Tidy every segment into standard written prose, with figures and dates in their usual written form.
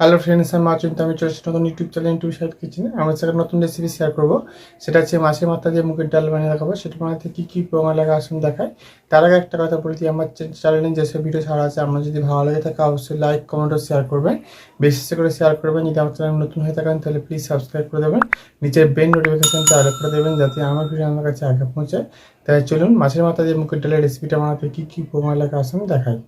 Hello friends, আমি অচিন্ত। আমি চলে এসেছি নতুন ইউটিউব চ্যানেল ইউটিউব সাইড কিচেনে। আমরা সেখানে নতুন রেসিপি শেয়ার করবো। সেটা হচ্ছে মাছের মাথা দিয়ে মুগের ডাল বানিয়ে দেখাবো। সেটা বানাতে কী কী উপকরণ লাগে আসুন দেখায়। তার আগে একটা কথা বলছি, আমার চ্যানেলে যেসব ভিডিও ছাড়া আছে, আপনার যদি ভালো লাগে থাকে অবশ্যই লাইক কমেন্ট ও শেয়ার করবেন, বেশি করে শেয়ার করবেন। যদি আমার চ্যানেল নতুন হয়ে থাকেন তাহলে প্লিজ সাবস্ক্রাইব করে দেবেন, নিচের বেল নোটিফিকেশনটা অল করে দেবেন যাতে আমার ভিডিও আমার কাছে আগে পৌঁছায়। তাই চলুন মাছের মাথা দিয়ে মুগের ডালের রেসিপিটা বানাতে কী কী উপকরণ লাগে আসুন দেখাই।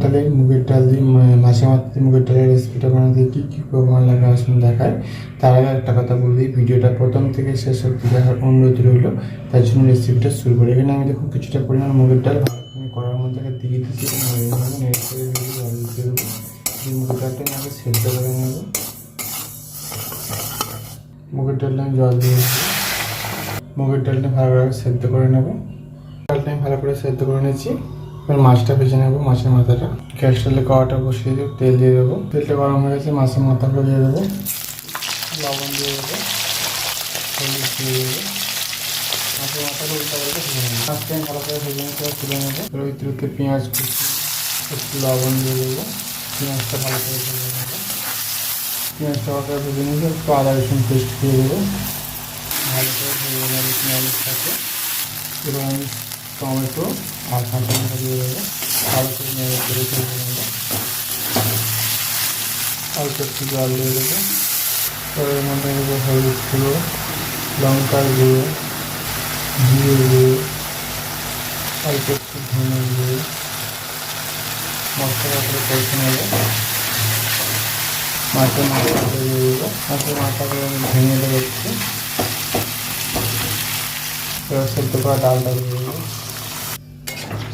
তাহলে মুগের ডাল দিয়ে মাছের মাথা দিয়ে মুগের ডালের রেসিপিটা বানাতে কী কী উপকরণ লাগে আসুন দেখায়। তার আগে একটা কথা বলি, ভিডিওটা প্রথম থেকে শেষ অবধি দেখার অনুরোধ রইল। তার জন্য রেসিপিটা শুরু করি। এখানে আমি দেখুন কিছুটা পরিমাণ মুগের ডাল আমি কড়ার মধ্যে দিয়ে দিচ্ছি, নেড়ে করে জল দিতে দেবো। মুগের ডালটা আমি সেদ্ধ করে নেব। মুগের ডালটা আমি জল দিয়ে দিচ্ছি। মুগের ডালটা ভালোভাবে সেদ্ধ করে নেব। ডালটা আমি ভালো করে সেদ্ধ করে নিচ্ছি। এবার মাছটা ভেজে নেবো, মাছের মাথাটা। গ্যাস তেলে কড়াটা বসিয়ে দেবো, তেল দিয়ে দেবো। তেলটা গরম হয়ে গেছে, মাছের মাথাগুলো দিয়ে দেবো, লবণ দিয়ে দেবো, হলুদ দিয়ে দেবো। মাছের মাথাটা উল্টা করে ভেজে নেবো। মাছটা আমি ভালো করে ভেজে নিতে তুলে নেবো। ওই তুলতে পেঁয়াজ কুচি, একটু লবণ দিয়ে দেবো। পেঁয়াজটা ভালো করে ভেজে নেবো। পেঁয়াজটা ভালো করে ভেজে নিয়ে একটু আদা রসুন পেস্ট দিয়ে দেবো। ভালো করে ভেজে নেবো পেঁয়াজের সাথে। এবার আমি টমেটো আর কাঁচা লঙ্কা দিয়ে দেবো। ভালো করে নেড়ে করে ভেজে নেবো। অল্প একটু জল দিয়ে দেবো। এর মধ্যে দেবো হলুদ গুঁড়ো, লঙ্কার গুঁড়ো, জিরে গুঁড়ো, অল্প একটু ধনে গুঁড়ো। মশলা করে কষে নেবো। মাছের মাথা দিয়ে দেবো। মাছের মাথাগুলো আমি ভেঙে দেবো একটু। এবার সেদ্ধ করা ডালটা দিয়ে দেবো।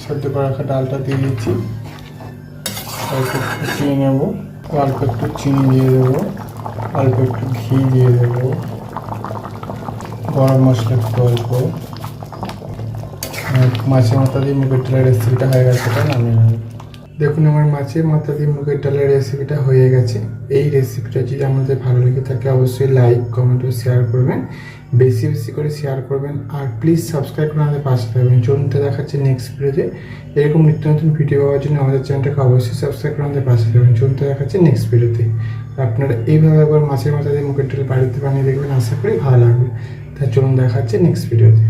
সেদ্ধ করে রাখা ডালটা দিয়ে দিচ্ছি। অল্প একটু ফুটিয়ে নেব। অল্প একটু চিনি দিয়ে দেবো, অল্প একটু ঘি দিয়ে দেবো, গরম মশলা একটু অল্প। মাছের মাথা দিয়ে মুগের ডালের রেসিপিটা হয়ে গেছে, এটা নামিয়ে নেব। দেখুন আমার মাছের মাথা দিয়ে মুগের ডালের রেসিপিটা হয়ে গেছে। এই রেসিপিটা যদি আমাদের ভালো লেগে থাকে অবশ্যই লাইক কমেন্ট ও শেয়ার করবেন, বেশি বেশি করে শেয়ার করবেন। আর প্লিজ সাবস্ক্রাইব করে আমাদের পাশে থাকবেন। চলতে দেখাচ্ছে নেক্সট ভিডিওতে। এরকম নিত্য নতুন ভিডিও পাওয়ার জন্য আমাদের চ্যানেলটাকে অবশ্যই সাবস্ক্রাইব করে আমাদের পাশে থাকবেন। চলতে দেখাচ্ছে নেক্সট ভিডিওতে। আপনারা এইভাবে একবার মাছের মাথা দিয়ে মুগের ডাল বাড়িতে বানিয়ে দেখবেন, আশা করি ভালো লাগবে। তাই চলুন দেখাচ্ছে নেক্সট ভিডিওতে।